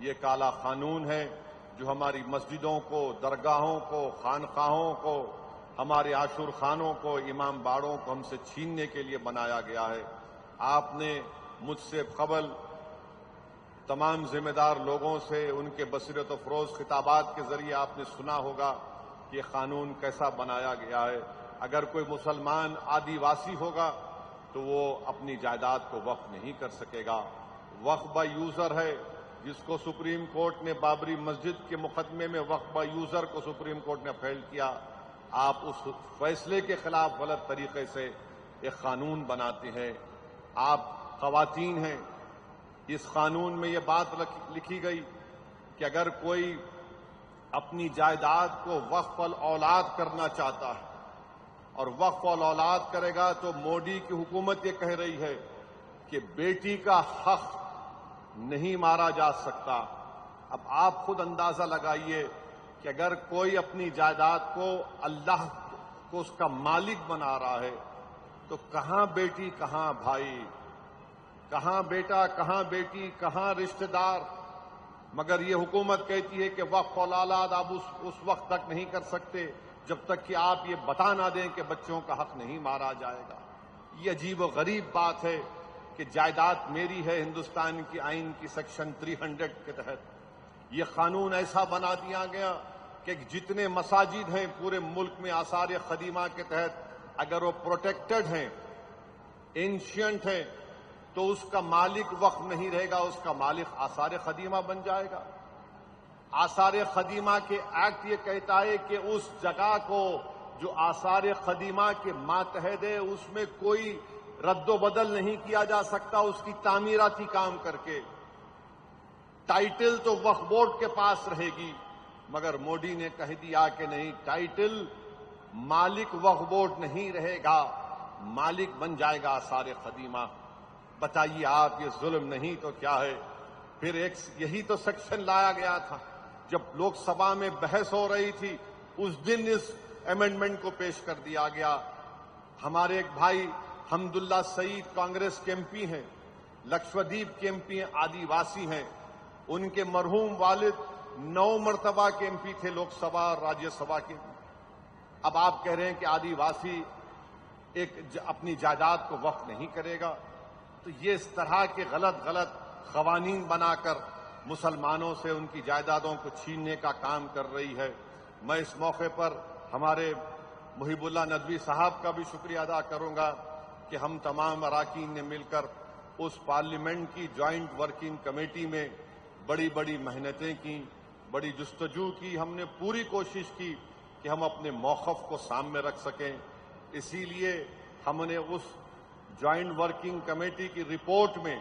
یہ کالا قانون ہے جو ہماری مسجدوں کو، درگاہوں کو، خانقاہوں کو، ہمارے عاشور خانوں کو، امام باڑوں کو ہم سے چھیننے کے لیے بنایا گیا ہے۔ آپ نے مجھ سے قبل تمام ذمہ دار لوگوں سے ان کے بصیرت و فروز خطابات کے ذریعے آپ نے سنا ہوگا کہ یہ قانون کیسا بنایا گیا ہے۔ اگر کوئی مسلمان آدیواسی ہوگا تو وہ اپنی جائیداد کو وقف نہیں کر سکے گا۔ وقف با یوزر ہے، جس کو سپریم کورٹ نے بابری مسجد کے مقدمے میں وقف با یوزر کو سپریم کورٹ نے اپیل کیا۔ آپ اس فیصلے کے خلاف غلط طریقے سے ایک قانون بناتے ہیں۔ آپ خواتین ہیں، اس قانون میں یہ بات لکھی گئی کہ اگر کوئی اپنی جائیداد کو وقف الاولاد کرنا چاہتا ہے اور وقف الاولاد کرے گا تو مودی کی حکومت یہ کہہ رہی ہے کہ بیٹی کا حق نہیں مارا جا سکتا۔ اب آپ خود اندازہ لگائیے کہ اگر کوئی اپنی جائیداد کو اللہ کو اس کا مالک بنا رہا ہے تو کہاں بیٹی کہاں بھائی، کہاں بیٹا کہاں بیٹی کہاں رشتہ دار؟ مگر یہ حکومت کہتی ہے کہ وقف الاولاد آپ اس وقت تک نہیں کر سکتے جب تک کہ آپ یہ بتا نہ دیں کہ بچوں کا حق نہیں مارا جائے گا۔ یہ عجیب و غریب بات ہے کہ جائیداد میری ہے ہندوستان کی آئین کی سیکشن 300 کے تحت۔ یہ قانون ایسا بنا دیا گیا کہ جتنے مساجد ہیں پورے ملک میں آثار قدیمہ کے تحت، اگر وہ پروٹیکٹڈ ہیں، اینشینٹ ہیں، تو اس کا مالک وقف نہیں رہے گا، اس کا مالک آثار قدیمہ بن جائے گا۔ آثار قدیمہ کے ایکٹ یہ کہتا ہے کہ اس جگہ کو جو آثار قدیمہ کے ماتحت ہے اس میں کوئی رد و بدل نہیں کیا جا سکتا اس کی تعمیراتی کام کر کے۔ ٹائٹل تو وقف بورڈ کے پاس رہے گی، مگر مودی نے کہہ دیا کہ نہیں، ٹائٹل مالک وقف بورڈ نہیں رہے گا، مالک بن جائے گا آثار قدیمہ۔ بتائیے آپ، یہ ظلم نہیں تو کیا ہے؟ پھر یہی تو سیکشن لایا گیا تھا جب لوک سبھا میں بحث ہو رہی تھی، اس دن اس امینڈمنٹ کو پیش کر دیا گیا۔ ہمارے ایک بھائی حمداللہ سعید کانگریس کے ایم پی ہیں، لکشدیپ کے ایم پی ہیں، آدیواسی ہیں۔ ان کے مرحوم والد 9 مرتبہ کے ایم پی تھے لوک سبھا اور راجیہ سبھا کے۔ اب آپ کہہ رہے ہیں کہ آدیواسی اپنی جائیداد کو وقف نہیں کرے گا، تو یہ اس طرح کے غلط قوانین بنا کر مسلمانوں سے ان کی جائیدادوں کو چھیننے کا کام کر رہی ہے۔ میں اس موقع پر ہمارے محب اللہ ندوی صاحب کا بھی شکریہ ادا کروں گا کہ ہم تمام اراکین نے مل کر اس پارلیمنٹ کی جوائنٹ ورکنگ کمیٹی میں بڑی محنتیں کی، بڑی جستجو کی، ہم نے پوری کوشش کی کہ ہم اپنے موقف کو سامنے رکھ سکیں۔ اسی لیے ہم نے اس جوائنٹ ورکنگ کمیٹی کی رپورٹ میں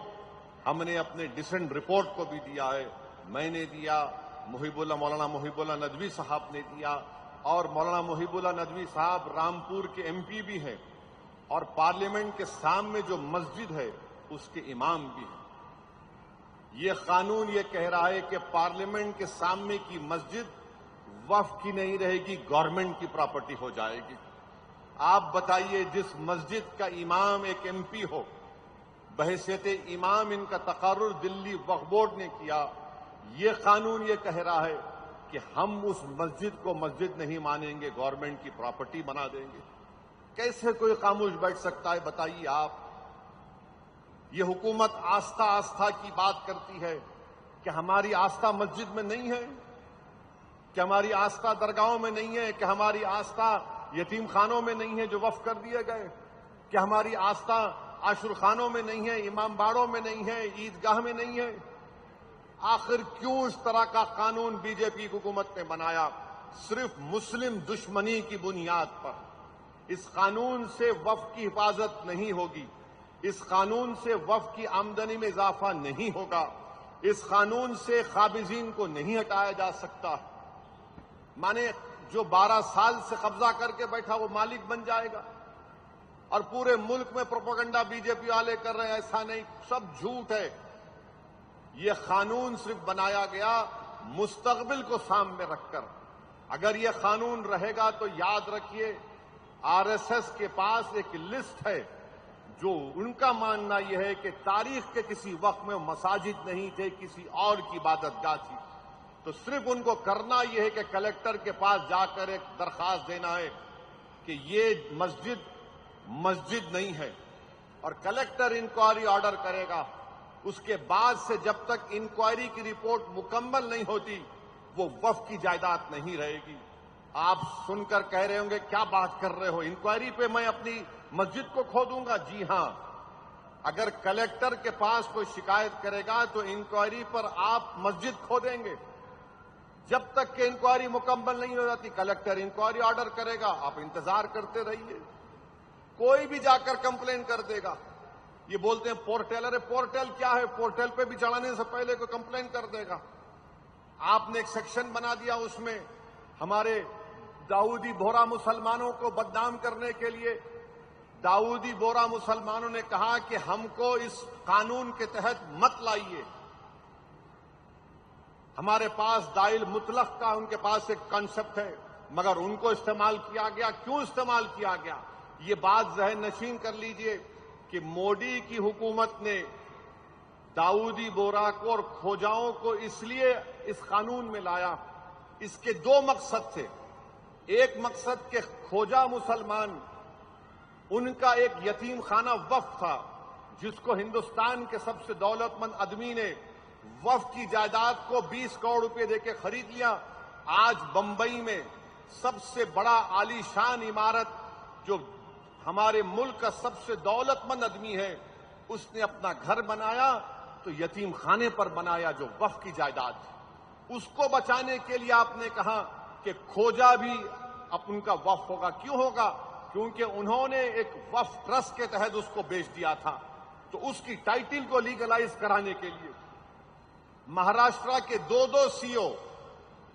ہم نے اپنے ڈسنٹ رپورٹ کو بھی دیا ہے، میں نے دیا، مولانا محب اللہ ندوی صاحب نے دیا، اور مولانا محب اللہ ندوی صاحب رامپور کے ایم پی بھی ہیں اور پارلیمنٹ کے سامنے جو مسجد ہے اس کے امام بھی ہیں۔ یہ قانون یہ کہہ رہا ہے کہ پارلیمنٹ کے سامنے کی مسجد وقف کی نہیں رہے گی، گورنمنٹ کی پراپرٹی ہو جائے گی۔ آپ بتائیے، جس مسجد کا امام ایک ایم پی ہو، بحیثیت امام ان کا تقرر دلی وقف بورڈ نے کیا، یہ قانون یہ کہہ رہا ہے کہ ہم اس مسجد کو مسجد نہیں مانیں گے، گورنمنٹ کی پراپرٹی بنا دیں گے۔ کیسے کوئی خاموش بیٹھ سکتا ہے؟ بتائیے آپ۔ یہ حکومت آستھا کی بات کرتی ہے کہ ہماری آستھا مسجد میں نہیں ہے، کہ ہماری آستھا درگاہوں میں نہیں ہے، کہ ہماری آستھا یتیم خانوں میں نہیں ہے جو وقف کر دیے گئے، کہ ہماری آستھا عاشور خانوں میں نہیں ہے، امام باڑوں میں نہیں ہے، عیدگاہ میں نہیں ہے۔ آخر کیوں اس طرح کا قانون بی جے پی حکومت نے بنایا؟ صرف مسلم دشمنی کی بنیاد پر۔ اس قانون سے وقف کی حفاظت نہیں ہوگی، اس قانون سے وقف کی آمدنی میں اضافہ نہیں ہوگا، اس قانون سے قابضین کو نہیں ہٹایا جا سکتا۔ مانے جو 12 سال سے قبضہ کر کے بیٹھا وہ مالک بن جائے گا، اور پورے ملک میں پروپیگنڈا بی جے پی والے کر رہے ہیں ایسا نہیں، سب جھوٹ ہے۔ یہ قانون صرف بنایا گیا مستقبل کو سامنے رکھ کر۔ اگر یہ قانون رہے گا تو یاد رکھیے، آر ایس ایس کے پاس ایک لسٹ ہے جو ان کا ماننا یہ ہے کہ تاریخ کے کسی وقت میں مساجد نہیں تھے، کسی اور کی عبادت گاہ تھی، تو صرف ان کو کرنا یہ ہے کہ کلکٹر کے پاس جا کر ایک درخواست دینا ہے کہ یہ مسجد نہیں ہے، اور کلکٹر انکوائری آرڈر کرے گا۔ اس کے بعد سے جب تک انکوائری کی رپورٹ مکمل نہیں ہوتی وہ وقف کی جائیداد نہیں رہے گی۔ آپ سن کر کہہ رہے ہوں گے کیا بات کر رہے ہو، انکوائری پہ میں اپنی مسجد کو کھو دوں گا؟ جی ہاں، اگر کلکٹر کے پاس کوئی شکایت کرے گا تو انکوائری پر آپ مسجد کھو دیں گے۔ جب تک کہ انکوائری مکمل نہیں ہو جاتی کلکٹر انکوائری آرڈر کرے گا، آپ انتظار کرتے رہیے۔ کوئی بھی جا کر کمپلین کر دے گا۔ یہ بولتے ہیں پورٹل، ارے پورٹل کیا ہے؟ پورٹل پہ بھی چڑھانے سے پہلے کوئی کمپلین کر دے گا۔ آپ نے ایک سیکشن بنا دیا، اس میں ہمارے داؤدی بورا مسلمانوں کو بدنام کرنے کے لیے داؤدی بورا مسلمانوں نے کہا کہ ہم کو اس قانون کے تحت مت لائیے۔ ہمارے پاس دائل مطلق کا ان کے پاس ایک کانسیپٹ ہے، مگر ان کو استعمال کیا گیا۔ کیوں استعمال کیا گیا؟ یہ بات ذہن نشین کر لیجئے کہ مودی کی حکومت نے داؤدی بورا کو اور کھوجاؤں کو اس لیے اس قانون میں لایا، اس کے دو مقصد تھے۔ ایک مقصد کہ کھوجا مسلمان، ان کا ایک یتیم خانہ وقف تھا جس کو ہندوستان کے سب سے دولت مند آدمی نے وقف کی جائیداد کو 20 کروڑ روپے دے کے خرید لیا۔ آج بمبئی میں سب سے بڑا عالی شان عمارت جو ہمارے ملک کا سب سے دولت مند آدمی ہے، اس نے اپنا گھر بنایا تو یتیم خانے پر بنایا جو وقف کی جائیداد تھی۔ اس کو بچانے کے لیے آپ نے کہا کہ کھوجا بھی ان کا وقف ہوگا۔ کیوں ہوگا؟ کیونکہ انہوں نے ایک وقف ٹرسٹ کے تحت اس کو بیچ دیا تھا، تو اس کی ٹائٹل کو لیگلائز کرانے کے لیے مہاراشٹر کے دو سی او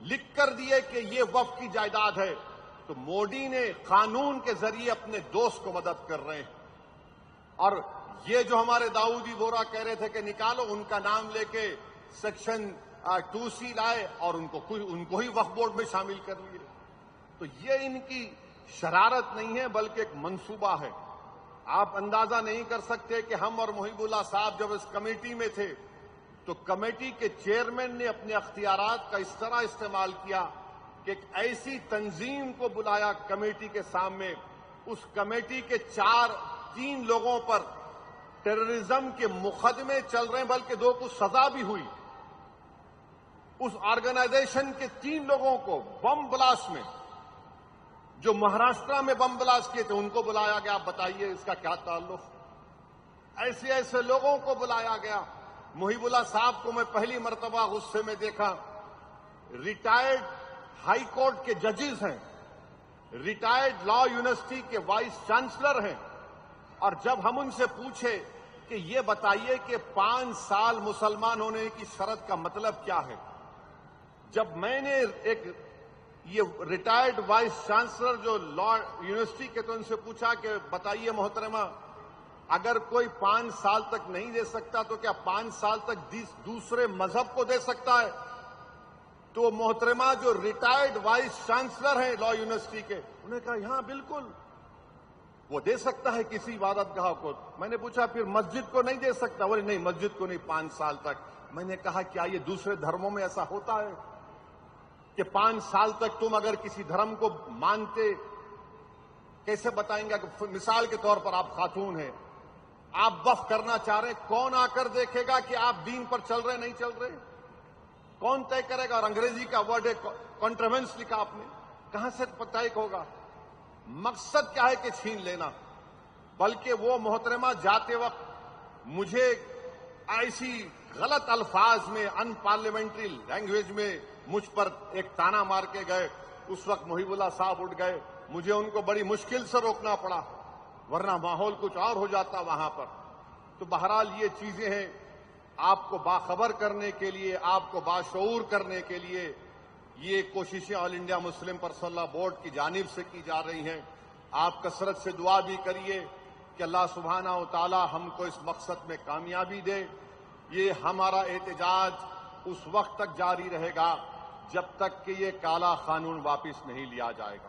لکھ کر دیے کہ یہ وقف کی جائیداد ہے، تو مودی نے قانون کے ذریعے اپنے دوست کو مدد کر رہے ہیں۔ اور یہ جو ہمارے داؤدی بورا کہہ رہے تھے کہ نکالو، ان کا نام لے کے سیکشن 2C لائے اور ان کو ہی وقف بورڈ میں شامل کر لیے۔ تو یہ ان کی شرارت نہیں ہے بلکہ ایک منصوبہ ہے۔ آپ اندازہ نہیں کر سکتے کہ ہم اور محب اللہ صاحب جب اس کمیٹی میں تھے تو کمیٹی کے چیئرمین نے اپنے اختیارات کا اس طرح استعمال کیا کہ ایک ایسی تنظیم کو بلایا کمیٹی کے سامنے، اس کمیٹی کے 3 لوگوں پر ٹیررزم کے مقدمے چل رہے ہیں، بلکہ 2 کو سزا بھی ہوئی۔ اس آرگنائزیشن کے 3 لوگوں کو بم بلاسٹ میں، جو مہاراشٹر میں بم بلاسٹ کیے تھے، ان کو بلایا گیا۔ آپ بتائیے اس کا کیا تعلق؟ ایسے لوگوں کو بلایا گیا۔ محب اللہ صاحب کو میں پہلی مرتبہ غصے میں دیکھا۔ ریٹائرڈ ہائی کورٹ کے ججز ہیں، ریٹائرڈ لا یونیورسٹی کے وائس چانسلر ہیں، اور جب ہم ان سے پوچھے کہ یہ بتائیے کہ 5 سال مسلمان ہونے کی شرط کا مطلب کیا ہے، جب میں نے یہ ریٹائرڈ وائس چانسلر جو لا یونیورسٹی کے، تو ان سے پوچھا کہ بتائیے محترمہ، اگر کوئی 5 سال تک نہیں دے سکتا تو کیا 5 سال تک دوسرے مذہب کو دے سکتا ہے؟ تو محترمہ جو ریٹائرڈ وائس چانسلر ہیں لا یونیورسٹی کے، انہوں نے کہا ہاں بالکل وہ دے سکتا ہے کسی عبادت گاہ کو۔ میں نے پوچھا پھر مسجد کو نہیں دے سکتا؟ بولے نہیں، مسجد کو نہیں 5 سال تک۔ میں نے کہا کیا یہ دوسرے دھرموں میں ایسا ہوتا ہے کہ 5 سال تک تم اگر کسی دھرم کو مانتے، کیسے بتائیں گے؟ کہ مثال کے طور پر آپ خاتون ہیں، آپ وقف کرنا چاہ رہے ہیں، کون آ کر دیکھے گا کہ آپ دین پر چل رہے نہیں چل رہے؟ کون طے کرے گا؟ اور انگریزی کا ورڈ ہے کنٹروینس لکھا آپ نے، کہاں سے طے ہوگا؟ مقصد کیا ہے کہ چھین لینا؟ بلکہ وہ محترمہ جاتے وقت مجھے ایسی غلط الفاظ میں، ان پارلیمنٹری لینگویج میں مجھ پر ایک تانا مار کے گئے۔ اس وقت محب اللہ صاحب اٹھ گئے، مجھے ان کو بڑی مشکل سے روکنا پڑا، ورنہ ماحول کچھ اور ہو جاتا وہاں پر۔ تو بہرحال یہ چیزیں ہیں، آپ کو باخبر کرنے کے لیے، آپ کو باشعور کرنے کے لیے یہ کوششیں آل انڈیا مسلم پرسنل لا بورڈ کی جانب سے کی جا رہی ہیں۔ آپ کثرت سے دعا بھی کریے کہ اللہ سبحانہ و تعالی ہم کو اس مقصد میں کامیابی دے۔ یہ ہمارا احتجاج اس وقت تک جاری رہے گا جب تک کہ یہ کالا قانون واپس نہیں لیا جائے گا۔